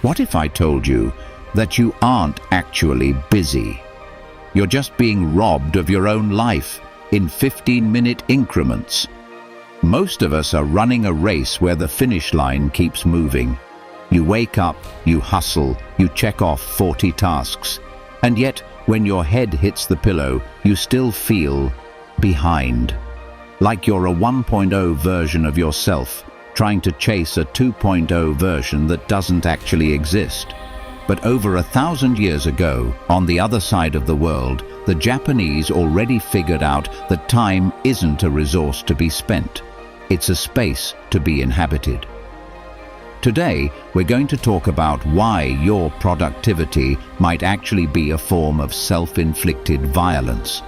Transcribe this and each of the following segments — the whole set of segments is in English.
What if I told you that you aren't actually busy? You're just being robbed of your own life in 15-minute increments. Most of us are running a race where the finish line keeps moving. You wake up, you hustle, you check off 40 tasks, and yet when your head hits the pillow, you still feel behind. Like you're a 1.0 version of yourself, trying to chase a 2.0 version that doesn't actually exist. But over 1,000 years ago, on the other side of the world, the Japanese already figured out that time isn't a resource to be spent. It's a space to be inhabited. Today, we're going to talk about why your productivity might actually be a form of self-inflicted violence,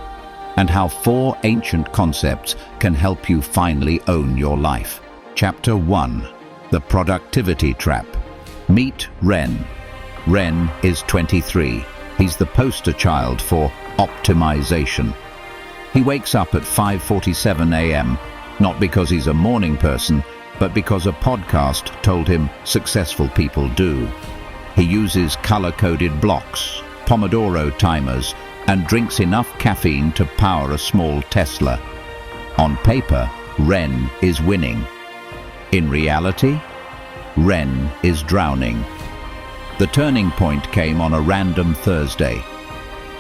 and how 4 ancient concepts can help you finally own your life. Chapter 1. The Productivity Trap. Meet Ren. Ren is 23. He's the poster child for optimization. He wakes up at 5:47 a.m., not because he's a morning person, but because a podcast told him successful people do. He uses color-coded blocks, Pomodoro timers, and drinks enough caffeine to power a small Tesla. On paper, Ren is winning. In reality, Ren is drowning. The turning point came on a random Thursday.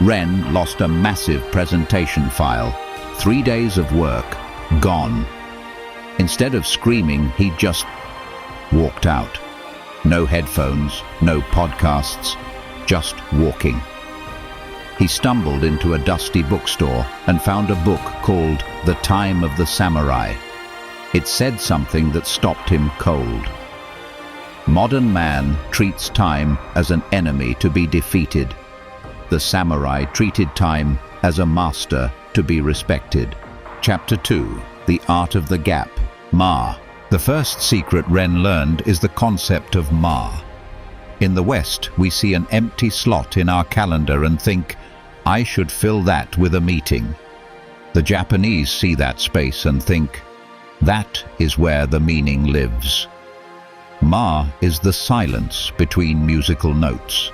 Ren lost a massive presentation file. 3 days of work, gone. Instead of screaming, he just walked out. No headphones, no podcasts, just walking. He stumbled into a dusty bookstore and found a book called The Time of the Samurai. It said something that stopped him cold. Modern man treats time as an enemy to be defeated. The samurai treated time as a master to be respected. Chapter 2. The Art of the Gap. Ma. The first secret Ren learned is the concept of Ma. In the West, we see an empty slot in our calendar and think, I should fill that with a meeting. The Japanese see that space and think, that is where the meaning lives. Ma is the silence between musical notes.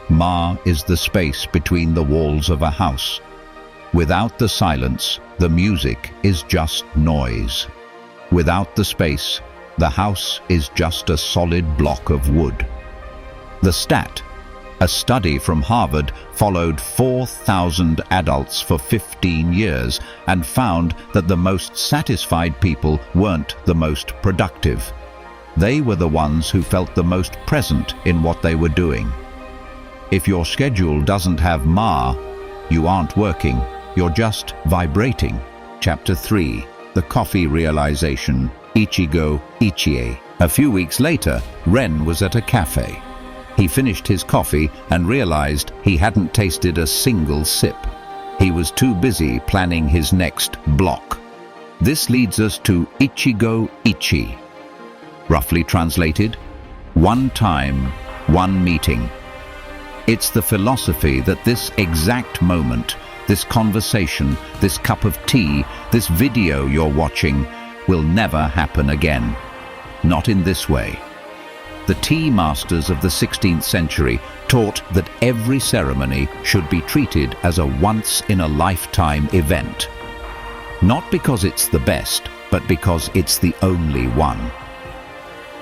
Ma is the space between the walls of a house. Without the silence, the music is just noise. Without the space, the house is just a solid block of wood. The Stat, a study from Harvard, followed 4,000 adults for 15 years and found that the most satisfied people weren't the most productive. They were the ones who felt the most present in what they were doing. If your schedule doesn't have Ma, you aren't working, you're just vibrating. Chapter 3. The Coffee Realization. Ichigo Ichie. A few weeks later, Ren was at a cafe. He finished his coffee and realized he hadn't tasted a single sip. He was too busy planning his next block. This leads us to Ichigo Ichi. Roughly translated, one time, one meeting. It's the philosophy that this exact moment, this conversation, this cup of tea, this video you're watching, will never happen again. Not in this way. The tea masters of the 16th century taught that every ceremony should be treated as a once-in-a-lifetime event. Not because it's the best, but because it's the only one.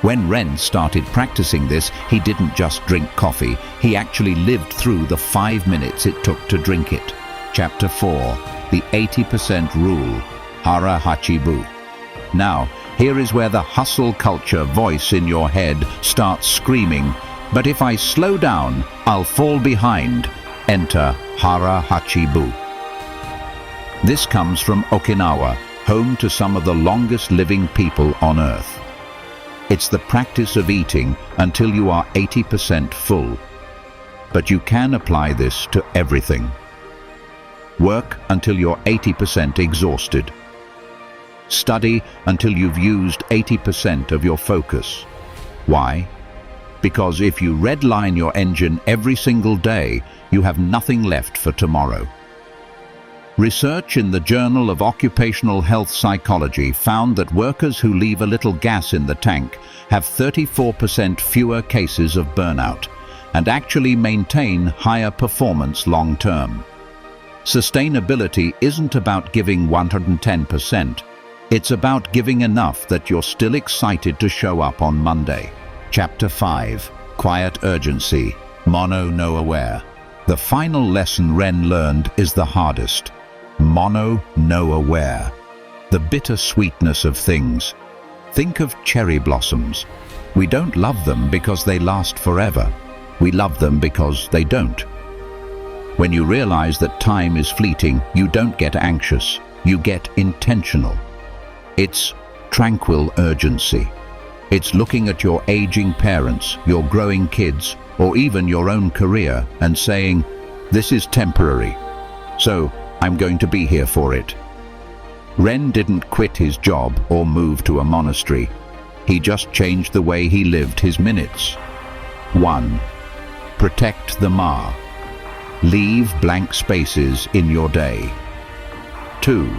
When Ren started practicing this, he didn't just drink coffee, he actually lived through the 5 minutes it took to drink it. Chapter 4. The 80% Rule. Hara Hachibu. Now, here is where the hustle culture voice in your head starts screaming, but if I slow down, I'll fall behind. Enter Hara Hachibu. This comes from Okinawa, home to some of the longest living people on Earth. It's the practice of eating until you are 80% full. But you can apply this to everything. Work until you're 80% exhausted. Study until you've used 80% of your focus. Why? Because if you redline your engine every single day, you have nothing left for tomorrow. Research in the Journal of Occupational Health Psychology found that workers who leave a little gas in the tank have 34% fewer cases of burnout and actually maintain higher performance long term. Sustainability isn't about giving 110%. It's about giving enough that you're still excited to show up on Monday. Chapter 5. Quiet Urgency. Mono No Aware. The final lesson Ren learned is the hardest. Mono No Aware. The bitter sweetness of things. Think of cherry blossoms. We don't love them because they last forever. We love them because they don't. When you realize that time is fleeting, you don't get anxious. You get intentional. It's tranquil urgency. It's looking at your aging parents, your growing kids, or even your own career and saying, "This is temporary, so I'm going to be here for it." Ren didn't quit his job or move to a monastery. He just changed the way he lived his minutes. 1. Protect the Ma. Leave blank spaces in your day. 2.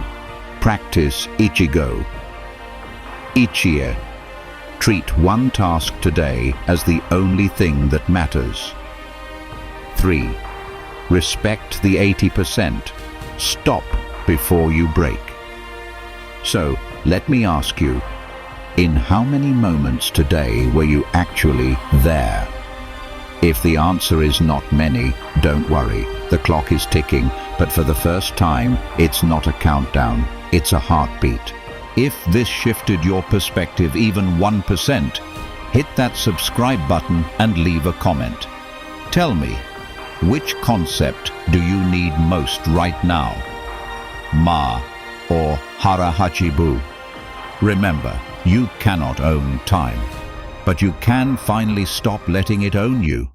Practice Ichigo. Ichie. Treat one task today as the only thing that matters. 3. Respect the 80%. Stop before you break. So, let me ask you, in how many moments today were you actually there? If the answer is not many, don't worry. The clock is ticking, but for the first time, it's not a countdown, it's a heartbeat. If this shifted your perspective even 1%, hit that subscribe button and leave a comment. Tell me, which concept do you need most right now? Ma or Hara Hachibu? Remember, you cannot own time, but you can finally stop letting it own you.